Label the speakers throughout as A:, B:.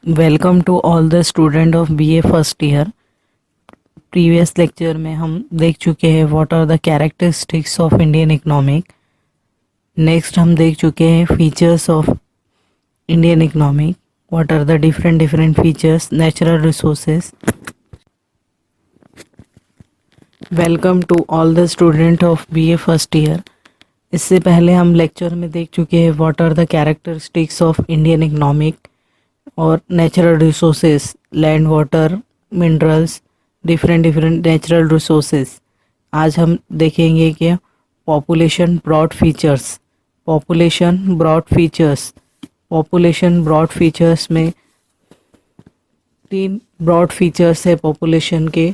A: Welcome to all the student of BA first year. Previous lecture में हम देख चुके हैं what are the characteristics of Indian economic. Next हम देख चुके हैं features of Indian economic, what are the different features, natural resources. Welcome to all the student of BA first year. इससे पहले हम लेक्चर में देख चुके हैं what are the characteristics of Indian economic और natural resources, land, water, minerals, different natural resources. आज हम देखेंगे कि population broad features. Population broad features में तीन ब्रॉड फीचर्स है पॉपुलेशन के।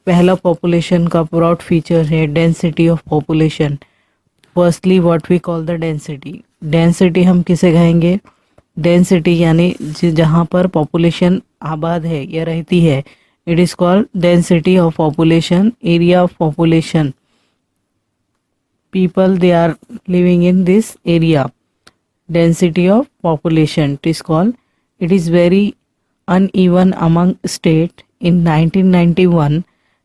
A: पहला पॉपुलेशन का ब्रॉड फीचर है density of population. Firstly what we call the density हम किसे कहेंगे? डेंसिटी यानी जहाँ पर पॉपुलेशन आबाद है या रहती है, it is called density of population, area of population, people they are living in this area. Density of population it is called, it is very uneven among state. In 1991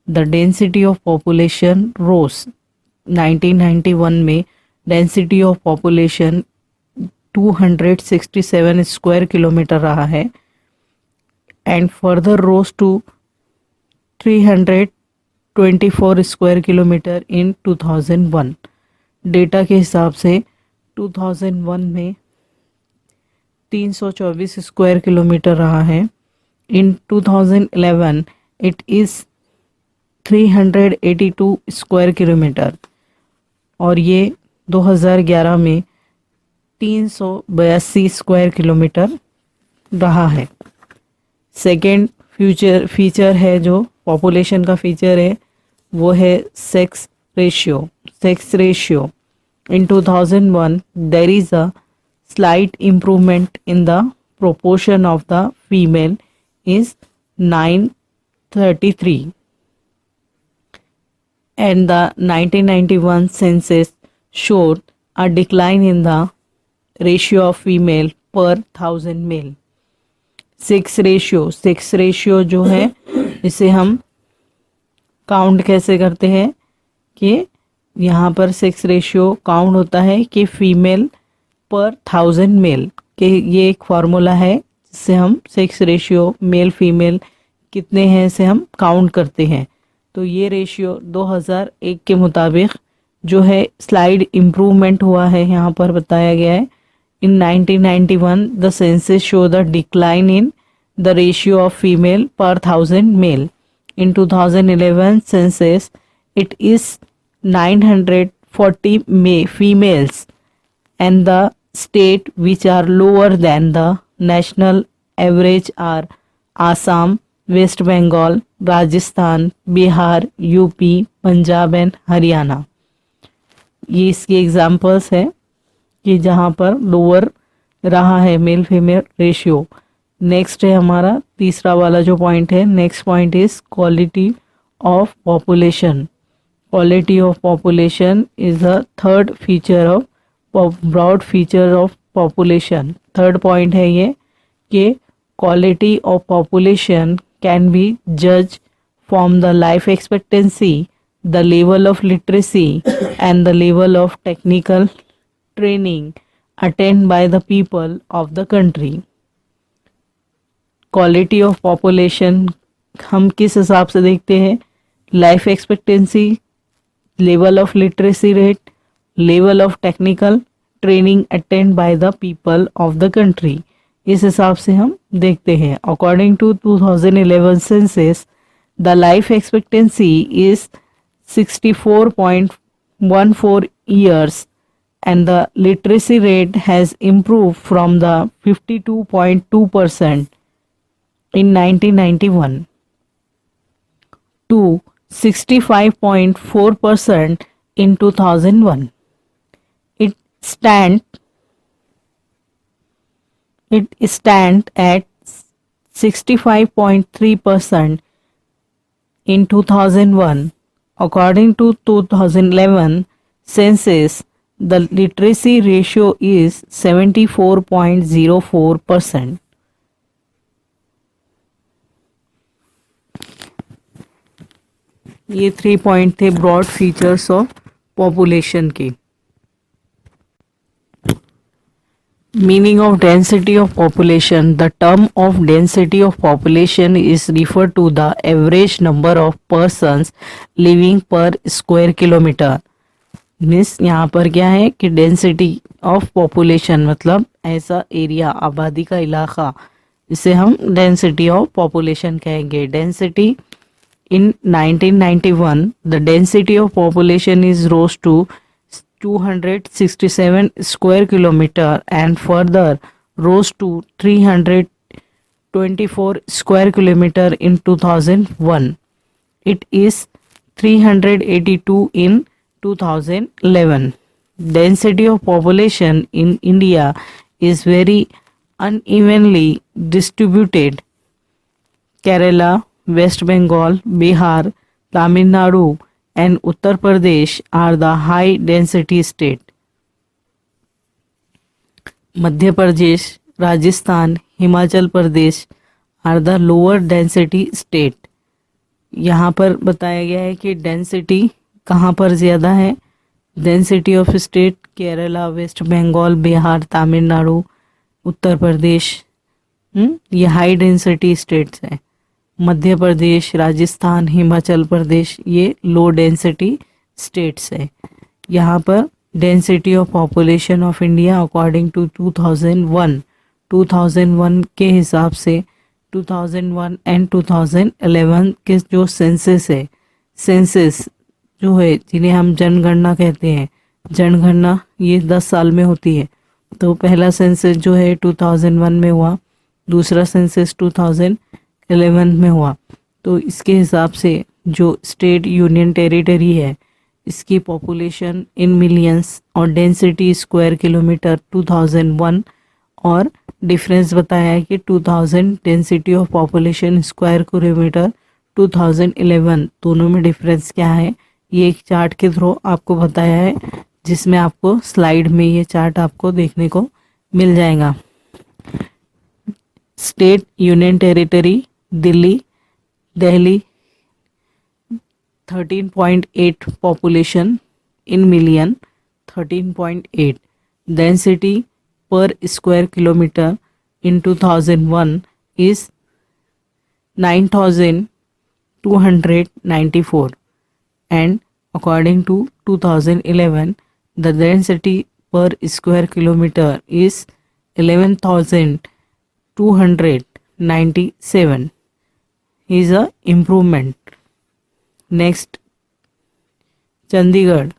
A: the density of population rose. 1991 में density of population 267 square kilometre रहा है and further rose to 324 square kilometre in 2001। Data के हिसाब से 2001 में 324 square kilometre रहा है। इन 2011 it is 382 square kilometre और ये 2011 में 382 स्क्वायर किलोमीटर रहा है। सेकेंड फीचर है जो पॉपुलेशन का फीचर है वो है sex ratio. In 2001 there is a slight improvement in the proportion of the female is 9:33 and the 1991 census showed a decline in the ratio of female per thousand male. Sex ratio जो है इसे हम count कैसे करते हैं कि यहाँ पर सेक्स रेशियो काउंट होता है कि फीमेल पर 1000 मेल के, ये एक फार्मूला है जिससे हम सेक्स रेशियो मेल फीमेल कितने हैं इसे हम काउंट करते हैं। तो ये रेशियो 2001 के मुताबिक जो है स्लाइड इम्प्रूवमेंट हुआ है, यहाँ पर बताया गया है। In 1991 the census show the decline in the ratio of female per 1000 male. In 2011 census it is 940 females and the state which are lower than the national average are Assam, West Bengal, Rajasthan, Bihar, UP, Punjab and Haryana. ये इसकी examples है कि जहाँ पर lower रहा है male female ratio. Next है हमारा तीसरा वाला जो पॉइंट है, next point is quality of population. Quality of population is the third feature of broad feature of population. Third point है ये कि quality of population can be जज from the life expectancy, the level of literacy and the level of technical training attend by the people of the country. Quality of population हम किस हिसाब से देखते हैं? Life expectancy, level of literacy rate, level of technical training attend by the people of the country, इस हिसाब से हम देखते हैं। According to 2011 census the life expectancy is 64.14 years and the literacy rate has improved from the 52.2% in 1991 to 65.4% in 2001. It stand at 65.3% in 2001. According to 2011 census, the literacy ratio is 74.04%. ये 3 point थे broad features of population के। Meaning of density of population. The term of density of population is referred to the average number of persons living per square kilometer. Means यहाँ पर क्या है कि density of population मतलब ऐसा area, आबादी का इलाका, इसे हम डेंसिटी ऑफ पॉपुलेशन कहेंगे। Density in 1991 the density of population is rose to 267 square kilometer and further rose to 324 square kilometer in 2001. It is 382 in 2011. Density of population in India is very unevenly distributed. Kerala, West Bengal, Bihar, Tamil Nadu and Uttar Pradesh are the high density state. Madhya Pradesh, Rajasthan, Himachal Pradesh are the lower density state. यहाँ पर बताया गया है कि density कहाँ पर ज़्यादा है। Density of state Kerala, West Bengal, Bihar, Tamil Nadu, Uttar Pradesh, ये हाई डेंसिटी स्टेट्स हैं। मध्य प्रदेश, राजस्थान, हिमाचल प्रदेश ये लो डेंसिटी स्टेट्स हैं। यहाँ पर density of population of India according to 2001 के हिसाब से 2001 एंड 2011 के जो सेंसस है, सेंसस जो है जिन्हें हम जनगणना कहते हैं, जनगणना ये 10 साल में होती है। तो पहला सेंसस जो है 2001 में हुआ, दूसरा सेंसस 2011 में हुआ। तो इसके हिसाब से जो स्टेट यूनियन टेरिटरी है इसकी पॉपुलेशन इन मिलियंस और डेंसिटी स्क्वायर किलोमीटर 2001 और डिफरेंस बताया है कि 2000 density of population square kilometre 2011 दोनों में डिफरेंस क्या है ये एक चार्ट के थ्रू आपको बताया है, जिसमें आपको स्लाइड में ये चार्ट आपको देखने को मिल जाएगा। State union territory Delhi 13.8 population in million 13.8 density per square kilometer in 2001 is 9294 and according to 2011 the density per square kilometer is 11,297 is a improvement. Next, Chandigarh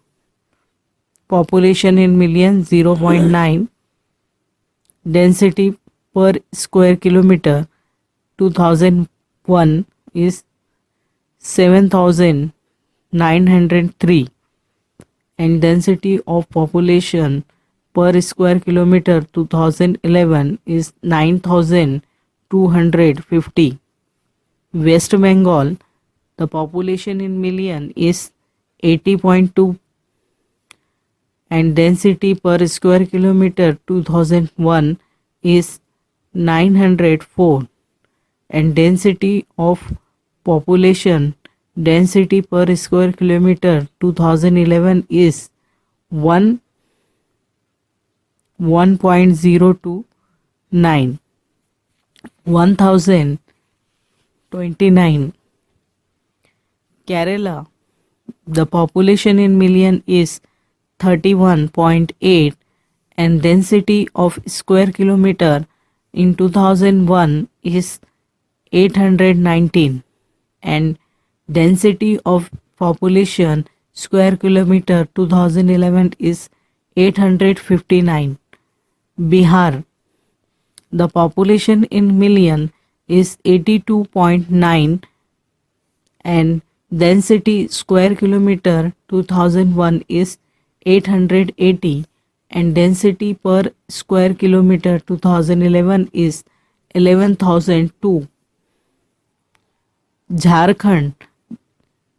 A: population in million 0.9 density per square kilometer 2001 is 7,903 and density of population per square kilometer 2011 is 9,250. West Bengal, the population in million is 80.2 and density per square kilometer 2001 is 904 and density of population density per square kilometer 2011 is 1.029 1029. Kerala, the population in million is 31.8 and density of square kilometer in 2001 is 819 and density of population square kilometer 2011 is 859. Bihar, the population in million is 82.9 and density square kilometer 2001 is 880 and density per square kilometer 2011 is 11,002. Jharkhand,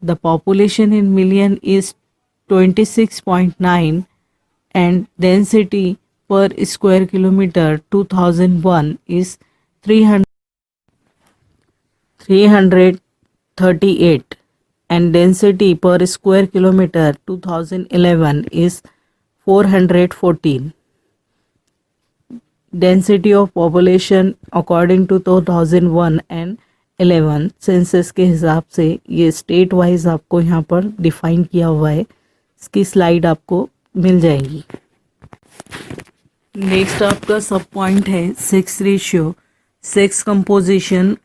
A: the population in million is 26.9 and density per square kilometer 2001 is 338 and density per square kilometer 2011 is 414. Density of population according to 2001 and 11 census के हिसाब से ये state wise आपको यहाँ पर define किया हुआ है. इसकी स्लाइड आपको मिल जाएगी. नेक्स्ट आपका सब पॉइंट है sex ratio. Sex composition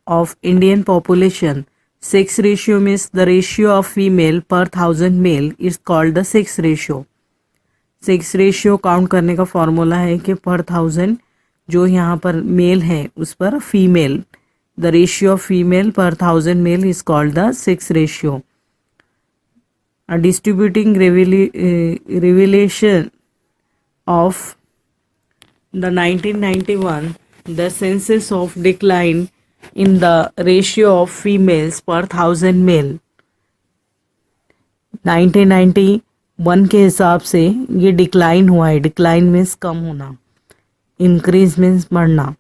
A: of Indian population. Sex ratio means the ratio of female per 1000 male is called the sex ratio. Sex ratio count करने का फॉर्मूला है कि पर 1000 जो यहाँ पर मेल है उस पर female, the ratio of female per 1000 male is called the sex ratio. A distributing revelation of the 1991, the census of decline in the ratio of females per 1000 male. 1991 के हिसाब से ये डिक्लाइन हुआ है. डिक्लाइन मीन्स कम होना, increase means बढ़ना.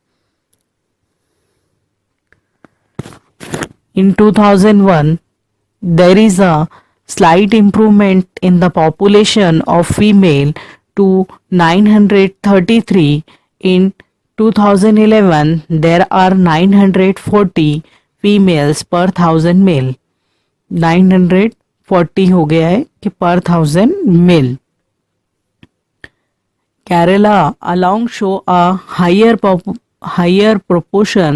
A: In 2001, there is a slight improvement in the population of female to 933. In 2011, there are 940 females per 1000 male. 940 हो गया है कि per 1000 male. Kerala along show a higher proportion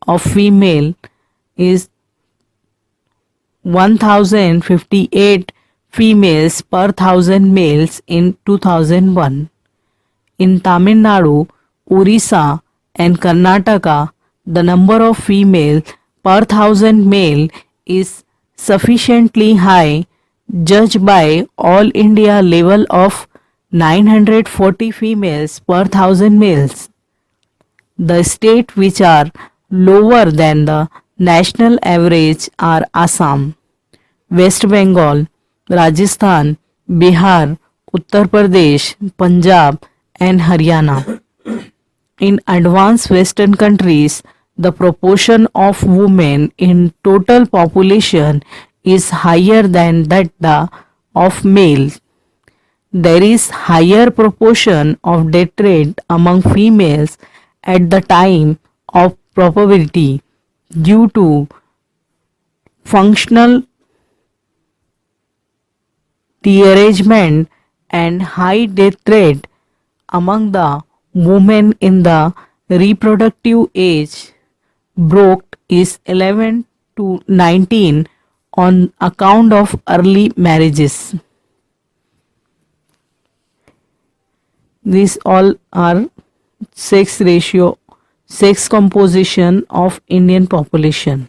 A: of female is 1058 females per 1000 males in 2001. In Tamil Nadu, Orissa and Karnataka, the number of females per 1000 male is sufficiently high, judged by all India level of 940 females per 1000 males. The states which are lower than the national average are Assam, West Bengal, Rajasthan, Bihar, Uttar Pradesh, Punjab and Haryana. In advanced Western countries, the proportion of women in total population is higher than that of males. There is higher proportion of death rate among females at the time of puberty due to functional dearrangement, and high death rate among the women in the reproductive age bracket is 11 to 19 on account of early marriages. These all are sex ratio, sex composition of Indian population.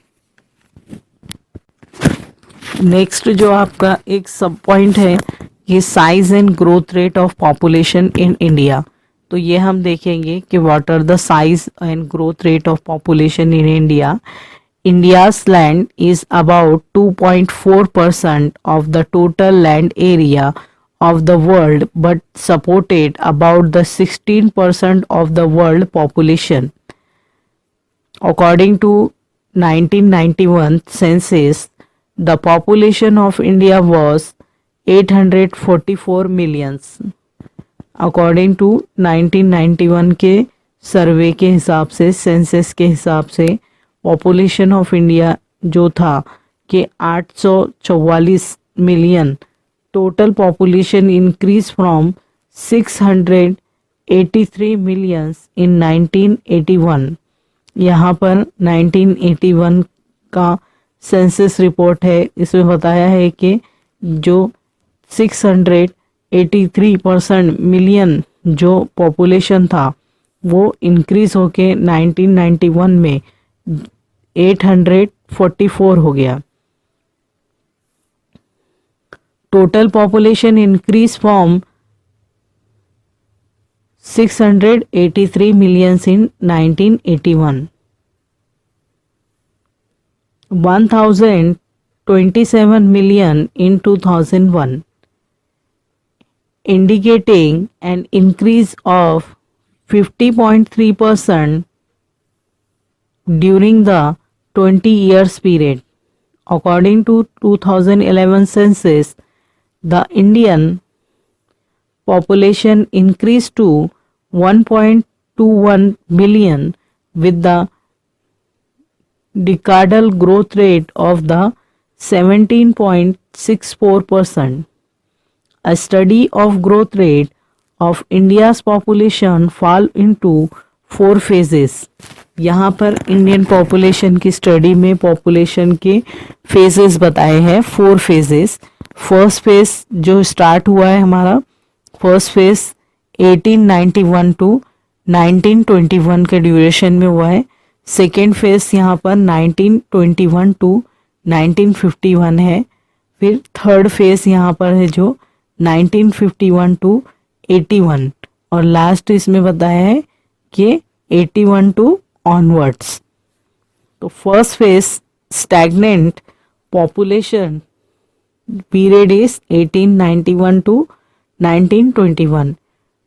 A: Next जो आपका एक सब point है ये size and growth rate of population in India. तो ये हम देखेंगे कि what are the size and growth rate of population in India. India's land is about 2.4% of the total land area of the world, but supported about the 16% of the world population. According to 1991 census, the population of India was 844 millions. According to 1991 के सर्वे के हिसाब से, census के हिसाब से population of India जो था कि 844 million. Total population increase from 683 millions in 1981. यहाँ पर 1981 का सेंसस रिपोर्ट है. इसमें बताया है कि जो 683% मिलियन जो पॉपुलेशन था वो इंक्रीज होके 1991 में 844 हो गया. Total population increase from 683 millions in 1981. 1027 million in 2001, indicating an increase of 50.3% during the 20 years period. according to 2011 census, the Indian population increased to 1.21 billion with the decadal growth rate of the 17.64%. A study of growth rate of India's population fall into 4 phases. यहाँ पर Indian population की study में population के phases बताए हैं, 4 phases. First phase जो start हुआ है हमारा, फर्स्ट फेज 1891 टू 1921 के ड्यूरेशन में हुआ है. सेकेंड फेज यहाँ पर 1921 टू 1951 है. फिर थर्ड फेज यहाँ पर है जो 1951 टू 81, और लास्ट इसमें बताया है कि 81 टू ऑनवर्ड्स. तो first phase stagnant population period is 1891 to 1921.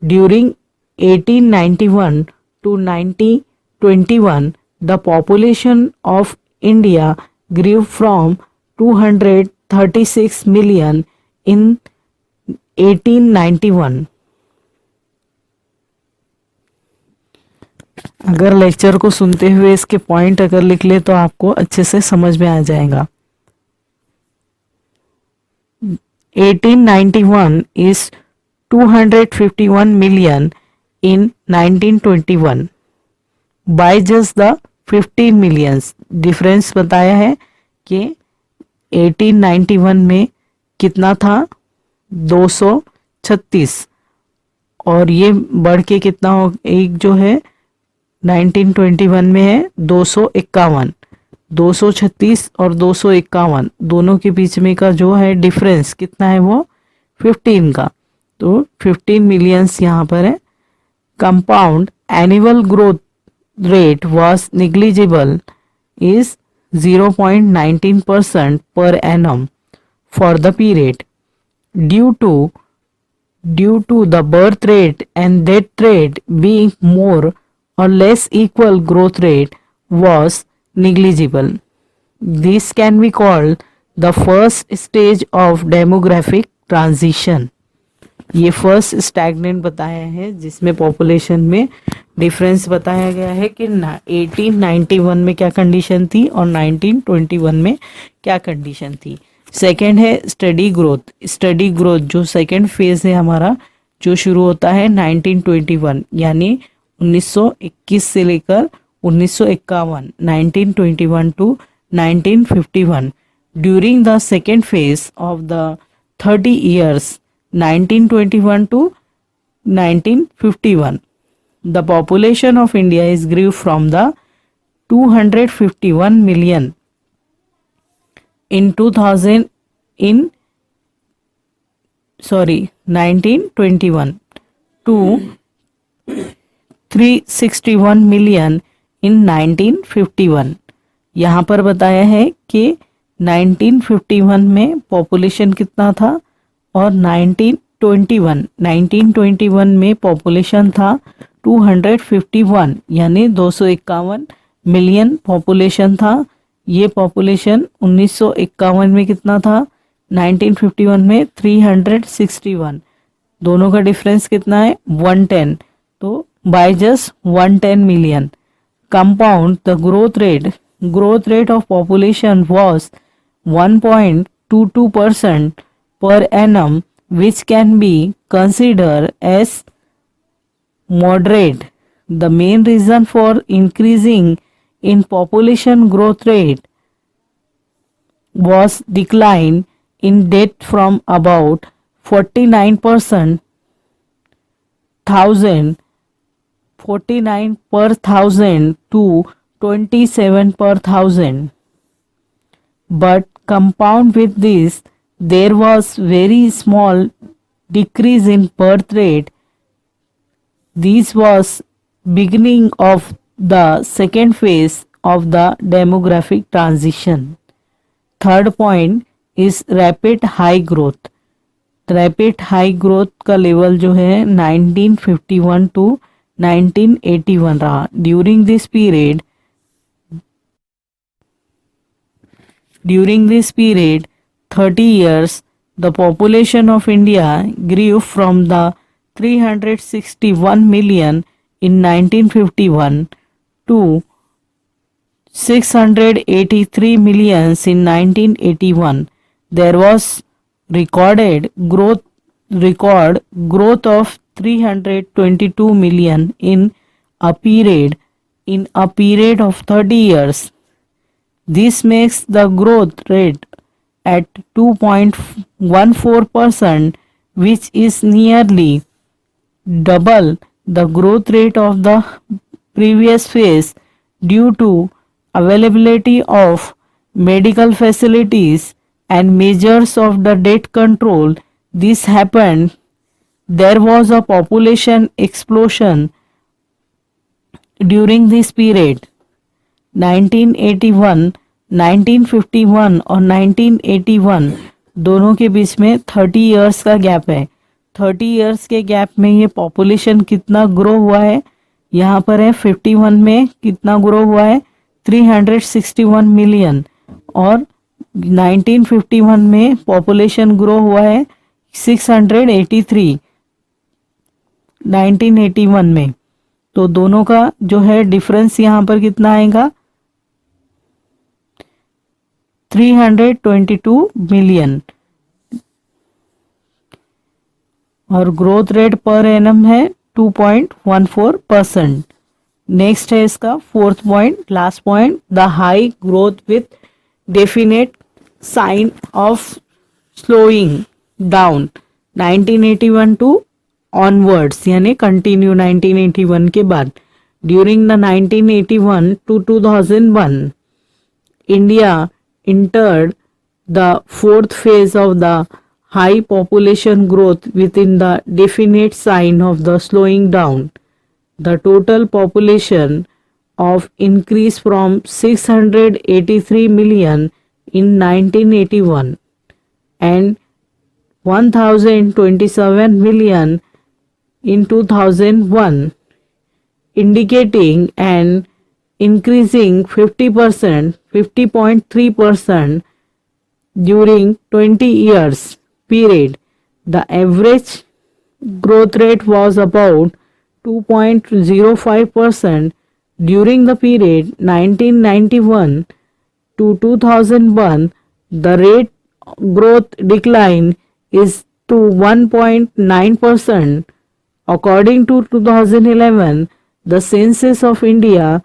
A: During 1891 to 1921, the population of India grew from 236 million in 1891. अगर लेक्चर को सुनते हुए इसके पॉइंट अगर लिख ले तो आपको अच्छे से समझ में आ जाएगा. 1891 is 251 million in 1921 by just the 15 millions. Difference बताया है कि 1891 में कितना था, 236, और ये बढ़ के कितना हो, एक जो है 1921 में है 251. 236 और 251 दोनों के बीच में का जो है डिफरेंस कितना है, वो 15 का. तो 15 मिलियंस यहाँ पर है. Compound annual growth rate was negligible is 0.19% per annum for the period due to the birth rate and death rate being more or less equal. Growth rate was negligible. This can be called the first stage of demographic transition. ये first stagnant बताया है जिसमें population में difference बताया गया है कि 1891 में क्या कंडीशन थी और 1921 में क्या कंडीशन थी. सेकेंड है स्टडी ग्रोथ. स्टडी ग्रोथ जो सेकेंड फेज है हमारा, जो शुरू होता है 1921 यानी 1921 से लेकर 1951, 1921 to 1951. During the second phase of the 30 years 1921 to 1951, the population of India is grew from the 251 million in 1921 to 361 million in 1951. यहाँ पर बताया है कि 1951 में पॉपुलेशन कितना था और 1921 में पॉपुलेशन था 251 यानी 251 मिलियन पॉपुलेशन था. ये पॉपुलेशन 1951 में कितना था, 1951 में 361. दोनों का डिफरेंस कितना है, 110. तो by just 110 million. Compound the growth rate of population was 1.22% per annum, which can be considered as moderate. The main reason for increasing in population growth rate was decline in death from about 49 per thousand to 27 per thousand. But compound with this, there was very small decrease in birth rate. This was beginning of the second phase of the demographic transition. Third point is rapid high growth. Rapid high growth का level जो है 1951 to 1981 रहा. During this period During this period, 30 years, the population of India grew from the 361 million in 1951 to 683 millions in 1981. There was record growth of 322 million in a period of 30 years. This makes the growth rate at 2.14%, which is nearly double the growth rate of the previous phase due to availability of medical facilities and measures of the debt control. This happened. There was a population explosion during this period. 1981, 1951 और 1981 दोनों के बीच में 30 years का gap है. 30 years के gap में ये population कितना ग्रो हुआ है, यहाँ पर है 51 में कितना ग्रो हुआ है 361 मिलियन और 1951 में पॉपुलेशन ग्रो हुआ है 683 1981 में. तो दोनों का जो है डिफरेंस यहाँ पर कितना आएगा 322 मिलियन और ग्रोथ रेट पर एनम है 2.14%. नेक्स्ट है इसका fourth point, last point, the high growth with definite sign of slowing down 1981 to onwards, यानी कंटिन्यू 1981 के बाद. During the 1981 to 2001 India entered the fourth phase of the high population growth within the definite sign of the slowing down. The total population of increase from 683 million in 1981 and 1027 million in 2001, indicating an increasing 50.3% during 20 years period. The average growth rate was about 2.05% during the period 1991 to 2001. The rate growth decline is to 1.9%. According to 2011, the census of India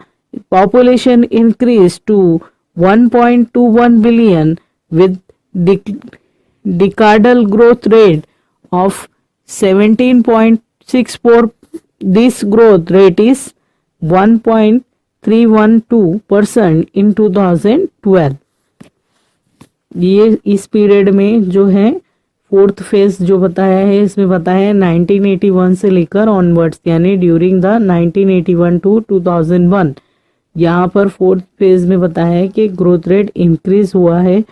A: population increased to 1.21 billion with decadal growth rate of 17.64. This growth rate is 1.312% in 2012. ये इस period में जो है fourth phase जो बताया है, इसमें बताया है 1981 से लेकर ऑनवर्ड्स, यानी ड्यूरिंग द 1981 टू 2001. यहाँ पर फोर्थ फेज में बताया है कि ग्रोथ रेट इंक्रीज हुआ है,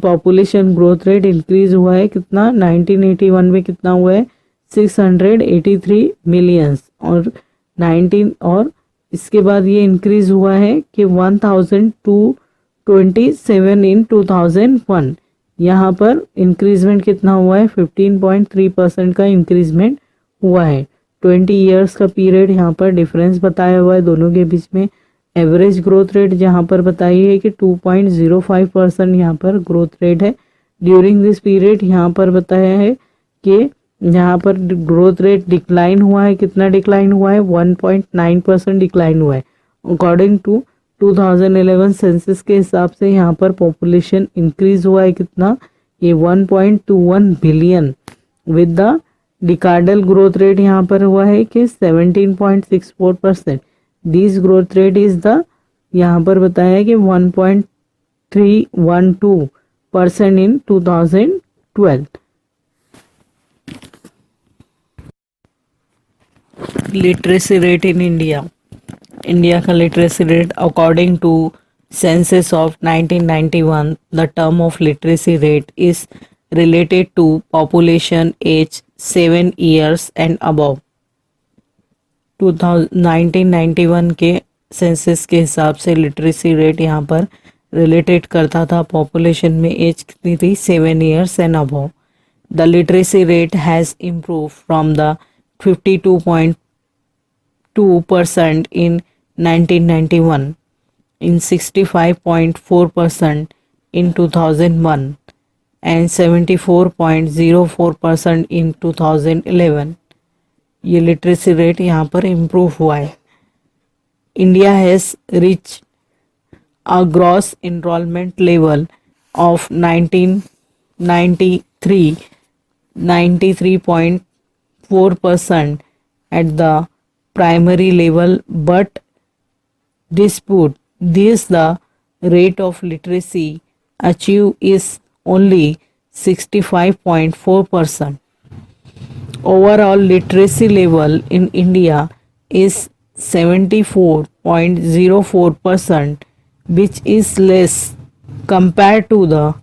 A: पॉपुलेशन ग्रोथ रेट इंक्रीज हुआ है कितना 1981 में कितना हुआ है 683 मिलियंस और 19 और इसके बाद ये इंक्रीज हुआ है कि 1227 इन 2001. यहाँ पर इंक्रीजमेंट कितना हुआ है 15.3% का इंक्रीजमेंट हुआ है. 20 इयर्स का पीरियड यहाँ पर डिफरेंस बताया हुआ है दोनों के बीच में. एवरेज ग्रोथ रेट जहाँ पर बताई है कि 2.05% यहाँ पर ग्रोथ रेट है ड्यूरिंग दिस पीरियड. यहाँ पर बताया है कि यहाँ पर ग्रोथ रेट डिक्लाइन हुआ है, कितना डिक्लाइन हुआ है 1.9% डिक्लाइन हुआ है. अकॉर्डिंग टू 2011 सेंसस के हिसाब से यहाँ पर पॉपुलेशन इंक्रीज हुआ है कितना ये 1.21 billion with the decadal growth rate यहाँ पर हुआ है कि 17.64%. This growth rate is the यहाँ पर बताया है कि 1.312% in 2012. Literacy rate in India. India का literacy rate according to census of 1991 the term of literacy rate is related to population age 7 years and above. 1991 के सेंसस के हिसाब से लिटरेसी रेट यहाँ पर रिलेटेड करता था। पॉपुलेशन में एज कितनी थी, 7 years and above. The literacy rate has improve from the 52.2% in 1991 in 65.4% in 2001 and 74.04% in 2011। ये लिटरेसी रेट यहाँ पर इम्प्रूव हुआ है। India has reach a gross enrollment level of 93.4% at the primary level, but dispute this the rate of literacy achieved is only 65.4%. Overall literacy level in India is 74.04%, which is less compared to the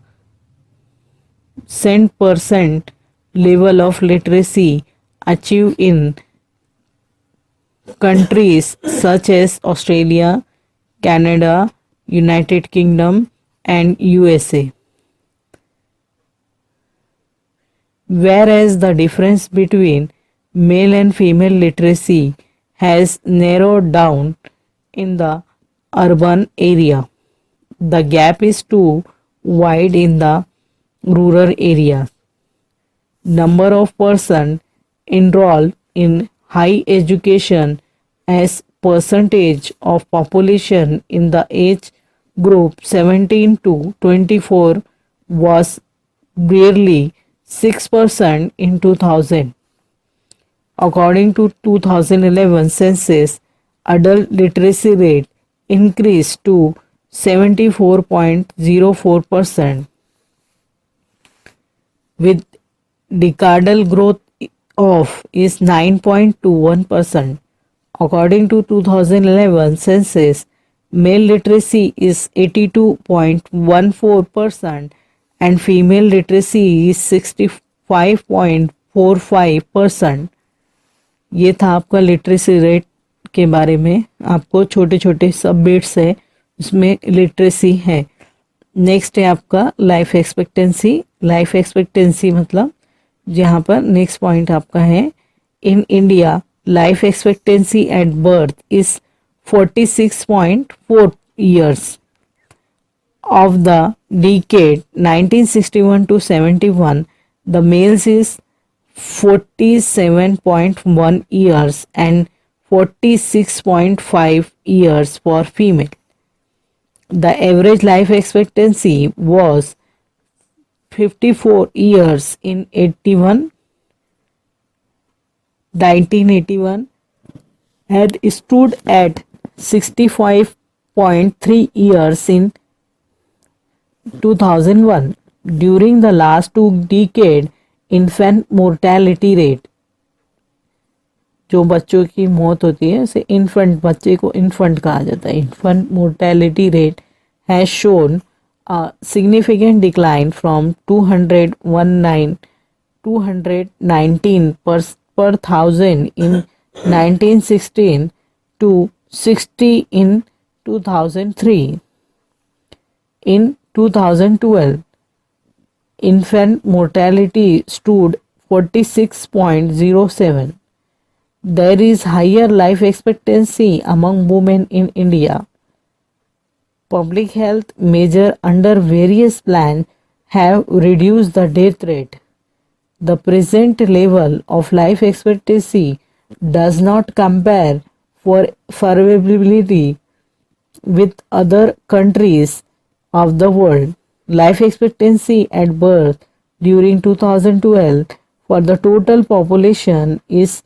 A: 100% level of literacy achieved in countries such as Australia, Canada, United Kingdom and USA. Whereas the difference between male and female literacy has narrowed down in the urban area, the gap is too wide in the rural areas. Number of persons enrolled in high education as percentage of population in the age group 17 to 24 was barely 6% in 2000. According to 2011 census, adult literacy rate increased to 74.04%, with decadal growth of is 9.21%. According to 2011 census, male literacy is 82.14% and female literacy is 65.45%. ये था आपका literacy rate के बारे में। आपको छोटे छोटे सब बिट्स है उसमें लिटरेसी है। नेक्स्ट है आपका लाइफ एक्सपेक्टेंसी। लाइफ एक्सपेक्टेंसी मतलब जहाँ पर नेक्स्ट पॉइंट आपका है, in India life expectancy at birth is 46.4 years. Of the decade 1961 to 71, the males is 47.1 years and 46.5 years for female. The average life expectancy was 54 years in 1981 and stood at 65.3 years in 2001. During the last 2 decades, infant mortality rate, जो बच्चों की मौत होती है उसे infant, बच्चे को infant कहा जाता है, infant mortality rate has shown a significant decline from 219 per thousand in 1916 to 60 in 2003. In 2012, infant mortality stood 46.07. There is higher life expectancy among women in India. Public health measures under various plans have reduced the death rate. The present level of life expectancy does not compare favorably with other countries of the world. Life expectancy at birth during 2012 for the total population is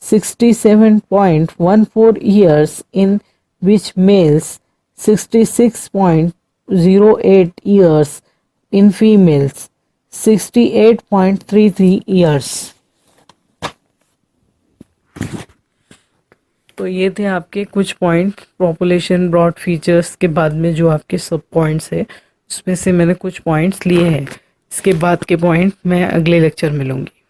A: 67.14 years, in which males 66.08 years, in females 68.33 years. तो ये थे आपके कुछ point population broad features के बाद में जो आपके सब पॉइंट्स है उसमें से मैंने कुछ पॉइंट्स लिए हैं। इसके बाद के पॉइंट मैं अगले लेक्चर में लूँगी।